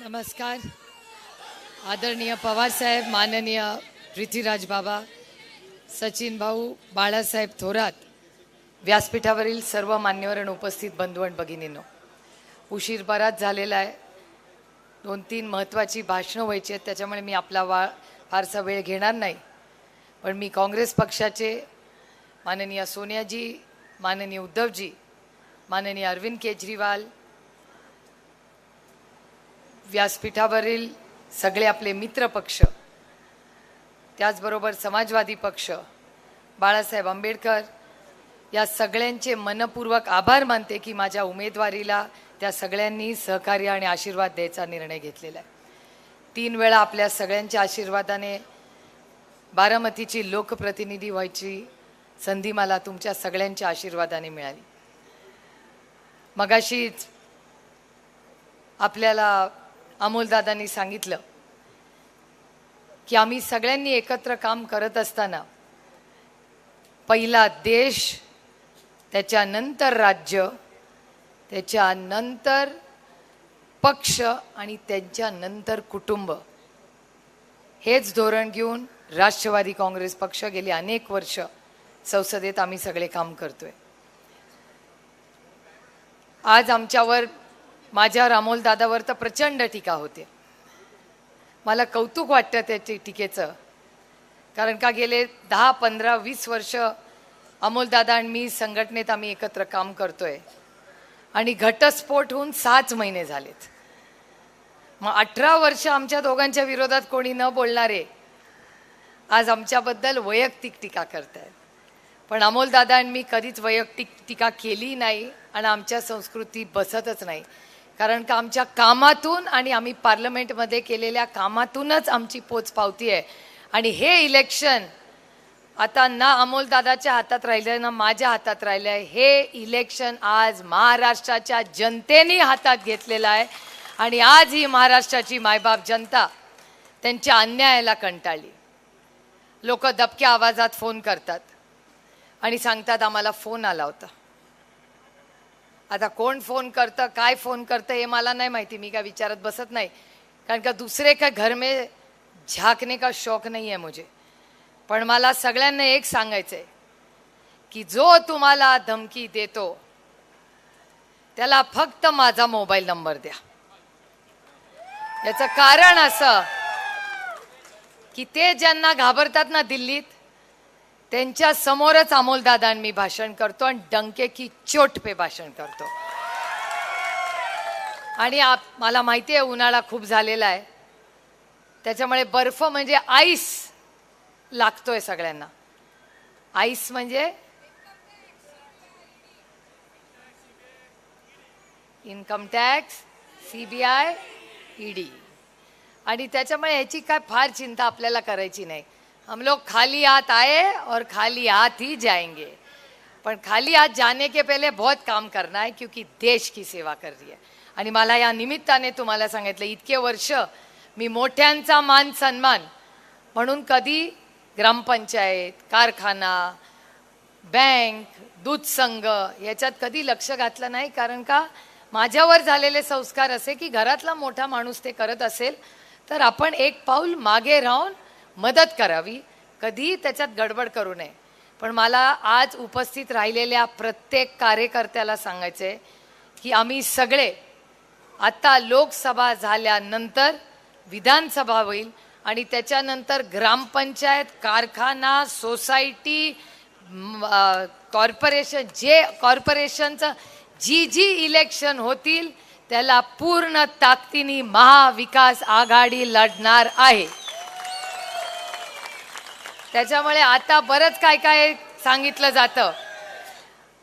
नमस्कार. आदरणीय पवार साहेब, माननीय पृथ्वीराज बाबा, सचिन भाऊ, बाळासाहेब थोरात, व्यासपीठावरील सर्व मान्यवर आणि उपस्थित बंधू आणि भगिनींनो, उशीर बराच झालेला आहे. 2-3 महत्त्वाची भाषणं व्हायची आहेत, त्याच्यामुळे मी आपला फारसा वेळ घेणार नाही. पण मी काँग्रेस पक्षाचे माननीय सोनियाजी, माननीय उद्धवजी, माननीय अरविंद केजरीवाल, व्यासपीठावरील सगळे आपले मित्र पक्ष, त्याचबरोबर समाजवादी पक्ष, बाळासाहेब आंबेडकर, या सगळ्यांचे मनपूर्वक आभार मानते की माझ्या उमेदवारीला त्या सगळ्यांनी सहकार्य आणि आशीर्वाद द्यायचा निर्णय घेतलेला आहे. 3 वेळा आपल्या सगळ्यांच्या आशीर्वादाने बारामतीची लोकप्रतिनिधी व्हायची संधी मला तुमच्या सगळ्यांच्या आशीर्वादाने मिळाली. मगाशीच आपल्याला अमोलदादांनी सांगितलं की आम्ही सगळ्यांनी एकत्र काम करत असताना पहिला देश, त्याच्यानंतर राज्य, त्याच्यानंतर पक्ष आणि त्यांच्यानंतर कुटुंब, हेच धोरण घेऊन राष्ट्रवादी काँग्रेस पक्ष गेली अनेक वर्ष संसदेत आम्ही सगळे काम करतोय. आज आमच्यावर, माझ्यावर, अमोलदादावर तर प्रचंड टीका होते. मला कौतुक वाटतं त्याची टीकेचं, कारण का गेले 10, 15, 20 वर्ष अमोलदादा आणि मी संघटनेत आम्ही एकत्र काम करतोय आणि घटस्फोट होऊन 6 महिने झालेत. मग 18 वर्ष आमच्या दोघांच्या विरोधात कोणी न बोलणारे आज आमच्याबद्दल वैयक्तिक टीका करतायत. पण अमोलदादा आणि मी कधीच वैयक्तिक टीका केली नाही आणि आमच्या संस्कृतीत बसतच नाही, कारण का आमच्या कामातून आणि आम्ही पार्लमेंटमध्ये केलेल्या कामातूनच आमची पोचपावती आहे. आणि हे इलेक्शन आता ना अमोलदादाच्या हातात राहिलं आहे ना माझ्या हातात राहिलं आहे. हे इलेक्शन आज महाराष्ट्राच्या जनतेने हातात घेतलेलं आहे आणि आज ही महाराष्ट्राची मायबाप जनता त्यांच्या अन्यायाला कंटाळली. लोक दबक्या आवाजात फोन करतात आणि सांगतात आम्हाला फोन आला होता. आता कोण फोन करतं, काय फोन करतं हे मला नाही माहिती, मी काय विचारत बसत नाही, कारण का दुसरे का घर में झांकने का शौक नहीं है मुझे. पण मला सगळ्यांना एक सांगायचं आहे की जो तुम्हाला धमकी देतो त्याला फक्त माझा मोबाईल नंबर द्या. याचं कारण असं की ते ज्यांना घाबरतात ना दिल्लीत, त्यांच्या समोरच अमोलदादा मी भाषण करतो आणि डंके की चोट पे भाषण करतो. आणि मला माहिती आहे उन्हाळा खूप झालेला आहे, त्याच्यामुळे बर्फ म्हणजे आईस लागतोय सगळ्यांना. आईस म्हणजे इन्कम टॅक्स, CBI, ED. आणि त्याच्यामुळे ह्याची काय फार चिंता आपल्याला करायची नाही. हम लोग खाली हाथ आए और खाली हाथ ही जाएंगे. पण खाली हाथ जाने के पहले बहुत काम करना है, क्योंकि देश की सेवा कर रही है. आणि मला या निमित्ताने तुम्हाला सांगितलं, इतके वर्ष मी मोठ्यांचा मान सन्मान म्हणून कधी ग्रामपंचायत, कारखाना, बँक, दूध संघ याच्यात कधी लक्ष घातलं नाही, कारण का माझ्यावर झालेले संस्कार असे की घरातला मोठा माणूस ते करत असेल तर आपण एक पाऊल मागे राहून मदत करावी, कधी त्याच्यात गडबड करू नये. पण मला आज उपस्थित राहिलेल्या प्रत्येक कार्यकर्त्याला सांगायचे की आम्ही सगळे आता लोकसभा झाल्यानंतर विधानसभा होईल आणि त्याच्यानंतर ग्रामपंचायत, कारखाना, सोसायटी, कॉर्पोरेशन, जे कॉर्पोरेशनचं जी इलेक्शन होतील त्याला पूर्ण ताकदीने महाविकास आघाडी लढणार आहे. त्याच्यामुळे आता बरंच काय काय सांगितलं जातं.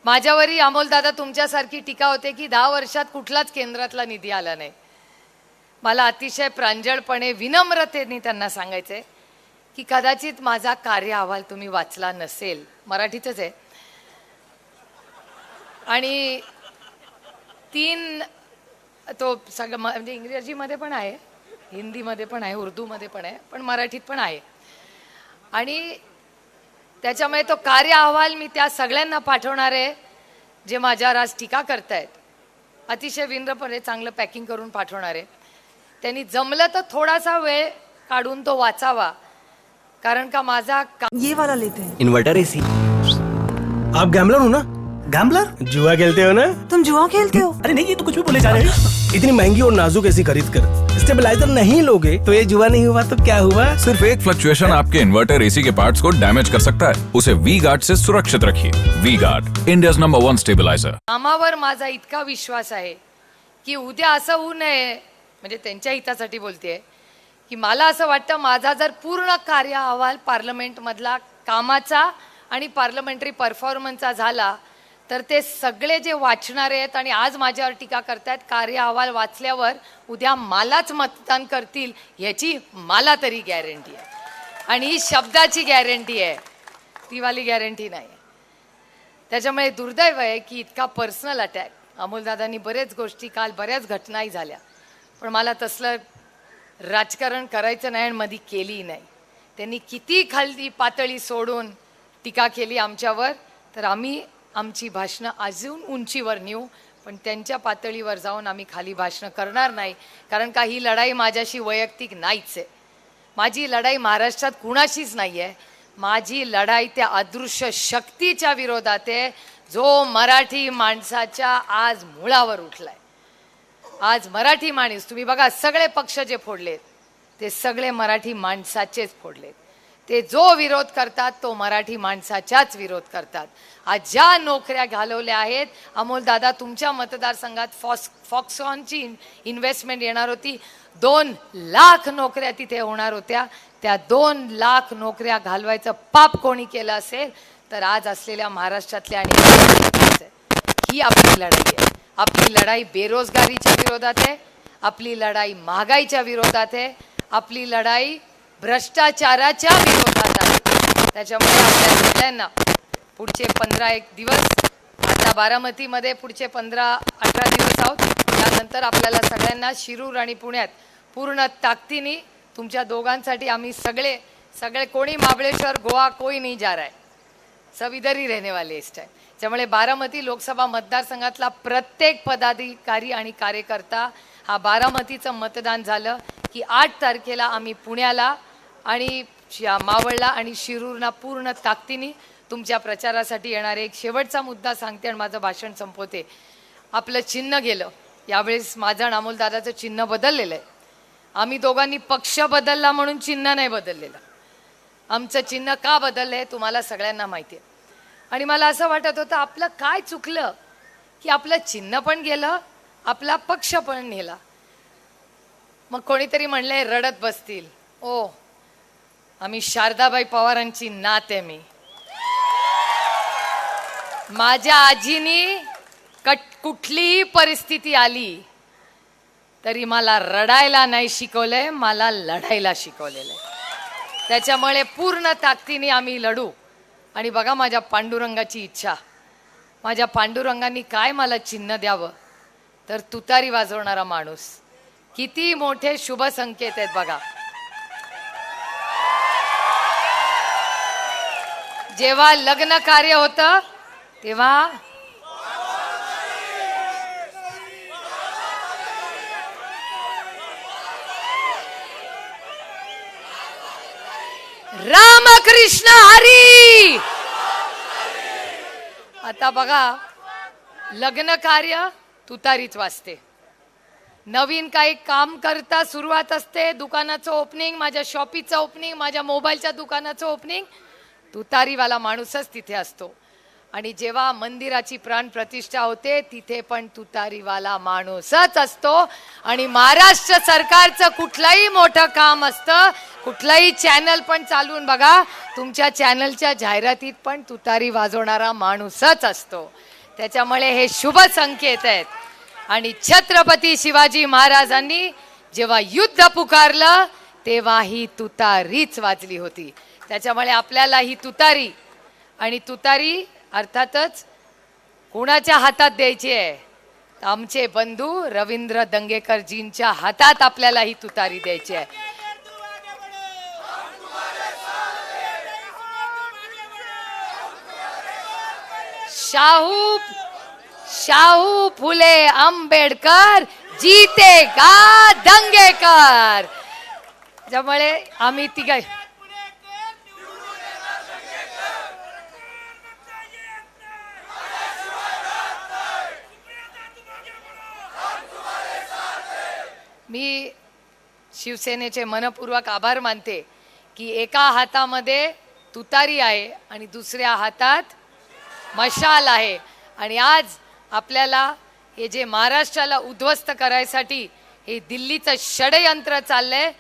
माझ्यावरही अमोलदादा तुमच्यासारखी टीका होते की 10 वर्षात कुठलाच केंद्रातला निधी आला नाही. मला अतिशय प्रांजळपणे, विनम्रतेने त्यांना सांगायचंय की कदाचित माझा कार्य अहवाल तुम्ही वाचला नसेल, मराठीतच आहे. आणि 3 तो सगळं म्हणजे इंग्रजीमध्ये पण आहे, हिंदीमध्ये पण आहे, उर्दूमध्ये पण आहे, पण मराठीत पण आहे. आणि त्याच्यामुळे तो कार्य अहवाल मी त्या सगळ्यांना पाठवणार आहे जे माझ्यावर आज टीका करतायत. अतिशय विनम्रपणे चांगलं पॅकिंग करून पाठवणार आहे. त्यांनी जमलं तर थोडासा वेळ काढून तो वाचावा, कारण का माझा ये वाला लेते हैं। Inverter AC. आप गैम्बलर हो ना? गैम्बलर? जुआ खेलते हो ना? तुम जुआ खेलते हो? अरे नहीं, ये तो कुछ भी बोले जा रहे हैं। इतनी महंगी और नाजुक एसी खरीद कर स्टेबलाइजर नहीं लोगे तो ये जुआ नहीं हुआ तो क्या हुआ? सिर्फ एक फ्लक्चुएशन आपके इन्वर्टर एसी के पार्ट्स को डैमेज कर सकता है। उसे वी गार्ड से सुरक्षित रखिए। V guard, India's number 1 stabiliser. कामावर माझा इतका विश्वास आहे की उद्या असं होऊ नये, म्हणजे त्यांच्या हितासाठी बोलतेय, की मला असं वाटतं माझा जर पूर्ण कार्य अहवाल पार्लमेंटमधला कामाचा आणि पार्लमेंटरी परफॉर्मन्सचा झाला तर ते सगळे जे वाचणारे आहेत आणि आज माझ्यावर टीका करतायत, कार्य अहवाल वाचल्यावर उद्या मलाच मतदान करतील याची मला तरी गॅरंटी आहे, आणि ही शब्दाची गॅरंटी आहे, ती वाली गॅरंटी नाही आहे. त्याच्यामुळे दुर्दैव आहे की इतका पर्सनल अटॅक. अमोलदादांनी बरेच गोष्टी, काल बऱ्याच घटनाही झाल्या, पण मला तसलं राजकारण करायचं नाही आणि मध्ये केली नाही. त्यांनी किती खाली पातळी सोडून टीका केली आमच्यावर, तर आम्ही आमची भाषणं अजून उंचीवर नेऊ, पण त्यांच्या पातळीवर जाऊन आम्ही खाली भाषणं करणार नाही, कारण का ही लढाई माझ्याशी वैयक्तिक नाहीच आहे. माझी लढाई महाराष्ट्रात कुणाशीच नाही आहे. माझी लढाई त्या अदृश्य शक्तीच्या विरोधात आहे जो मराठी माणसाच्या आज मुळावर उठलाय. आज मराठी माणूस, तुम्ही बघा सगळे पक्ष जे फोडलेत ते सगळे मराठी माणसाचेच फोडलेत. ते जो विरोध करतात तो मराठी माणसाच्याच विरोध करतात. आज ज्या नोकऱ्या घालवल्या आहेत, अमोलदादा तुमच्या मतदारसंघात फॉक्सॉनची इन्व्हेस्टमेंट येणार होती, 2 लाख नोकऱ्या तिथे होणार होत्या. त्या 2 लाख नोकऱ्या घालवायचं पाप कोणी केलं असेल तर आज असलेल्या महाराष्ट्रातल्या आणि ही आपली लढाई आहे. आपली लढाई बेरोजगारीच्या विरोधात आहे, आपली लढाई महागाईच्या विरोधात आहे, आपली लढाई भ्रष्टाचाराच्या विरोधात आहे. त्याच्यामुळे आपल्या सगळ्यांना पुढचे 15 दिवस, आता बारामतीमध्ये पुढचे 15-18 दिवस आहोत, त्यानंतर आपल्याला सगळ्यांना शिरूर आणि पुण्यात पूर्ण ताकदीने तुमच्या दोघांसाठी आम्ही सगळे कोणी महाबळेश्वर गोवा कोई नहीं जा रहा है, सब इधर ही रहने वाले इस टाइम. त्यामुळे बारामती लोकसभा मतदारसंघातला प्रत्येक पदाधिकारी आणि कार्यकर्ता हा बारामतीचं मतदान झालं की 8 तारखेला आम्ही पुण्याला आणि मावळला आणि शिरूरला पूर्ण ताकदीने तुमच्या प्रचारासाठी येणार. एक शेवटचा मुद्दा सांगते आणि माझं भाषण संपवते. आपलं चिन्ह गेलं, यावेळेस माझं आणि अमोलदादाचं चिन्ह बदललेलं आहे. आम्ही दोघांनी पक्ष बदलला म्हणून चिन्ह नाही बदललेलं. आमचं चिन्ह का बदललं आहे तुम्हाला सगळ्यांना माहिती आहे. आणि मला असं वाटत होतं आपलं काय चुकलं की आपलं चिन्ह पण गेलं, आपला पक्ष पण नेला. मग कोणीतरी म्हणलंय रडत बसतील, ओ आम्ही शारदाबाई पवारांची नात आहे. मी माझ्या आजीनी कुठलीही परिस्थिती आली तरी मला रडायला नाही शिकवलंय, मला लढायला शिकवलेलं आहे. त्याच्यामुळे पूर्ण ताकदीने आम्ही लढू. आणि बघा माझ्या पांडुरंगाची इच्छा, माझ्या पांडुरंगांनी काय मला चिन्ह द्यावं तर तुतारी वाजवणारा माणूस. किती मोठे शुभ संकेत आहेत बघा. जेव्हा लग्न कार्य होतं तेव्हा रामकृष्ण हरी. आता बघा लग्न कार्य तुतारीच वाजते. नवीन काही काम करता सुरुवात असते, दुकानाचं ओपनिंग, माझ्या शॉपीचं ओपनिंग, माझ्या मोबाईलच्या दुकानाचं ओपनिंग, तुतारीवाला माणूसच तिथे असतो. आणि जेव्हा मंदिराची प्राण प्रतिष्ठा होते तिथे पण तुतारीवाला माणूसच असतो. आणि महाराष्ट्र सरकारचं कुठलंही मोठं काम असतं, कुठलंही चॅनल पण चालवून बघा, तुमच्या चॅनलच्या जाहिरातीत पण तुतारी वाजवणारा माणूसच असतो. त्याच्यामुळे हे शुभ संकेत आहेत. आणि छत्रपती शिवाजी महाराजांनी जेव्हा युद्ध पुकारलं तेव्हा ही तुतारीच वाजली होती. त्याच्यामुळे आपल्याला ही तुतारी, आणि तुतारी अर्थातच कोणाच्या हातात द्यायची आहे, आमचे बंधू रवींद्र दंगेकरजींच्या हातात आपल्याला ही तुतारी द्यायची आहे. शाहू फुले आंबेडकर जीतेगा दंगेकर. त्यामुळे आम्ही तिघ मी शिवसेनेचे मनपूर्वक आभार मानते की एका हातामध्ये तुतारी आहे आणि दुसऱ्या हातात मशाल आहे. आणि आज आपल्याला हे जे महाराष्ट्राला उद्ध्वस्त करायसाठी हे दिल्लीचं षडयंत्र चाललंय,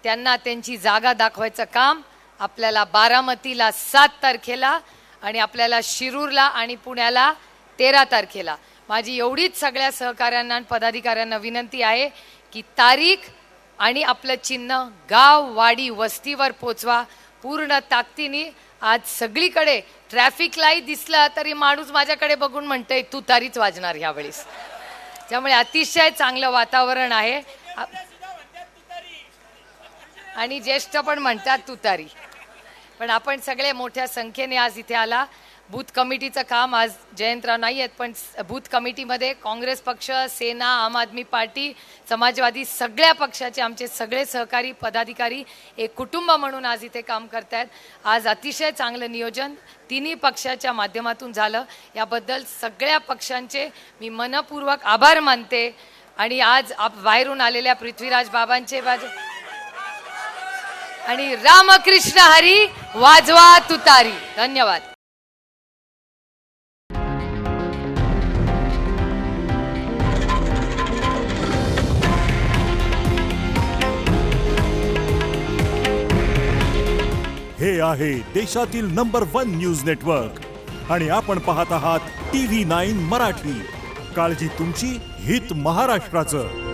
त्यांना त्यांची जागा दाखवायचं काम आपल्याला बारामतीला 7 तारखेला आणि आपल्याला शिरूरला आणि पुण्याला 13 तारखेला. माझी एवढीच सगळ्या सहकाऱ्यांना आणि पदाधिकाऱ्यांना विनंती आहे की तारीख आणि आपलं चिन्ह गाव वाडी वस्तीवर पोचवा पूर्ण ताकदीने. आज सगळीकडे ट्रॅफिक लाईट दिसला तरी माणूस माझ्याकडे बघून म्हणतंय तू तारीच वाजणार ह्यावेळेस. त्यामुळे अतिशय चांगलं वातावरण आहे आणि ज्येष्ठ पण म्हणतात तुतारी. पण आपण सगळे मोठ्या संख्येने आज इथे आला. बूथ कमिटीचं काम आज जयंतराव नाही आहेत, पण बूथ कमिटीमध्ये काँग्रेस पक्ष, सेना, आम आदमी पार्टी, समाजवादी सगळ्या पक्षाचे आमचे सगळे सहकारी पदाधिकारी एक कुटुंब म्हणून आज इथे काम करतायत. आज अतिशय चांगलं नियोजन तिन्ही पक्षाच्या माध्यमातून झालं. याबद्दल सगळ्या पक्षांचे मी मनपूर्वक आभार मानते. आणि आज बाहेरून आलेल्या पृथ्वीराज बाबांचे आणि रामकृष्ण हरी वाजवा तुतारी. धन्यवाद. हे आहे देशातील नंबर 1 न्यूज नेटवर्क आणि आपण पाहत आहात TV9 मराठी. काळजी तुमची, हित महाराष्ट्राचं.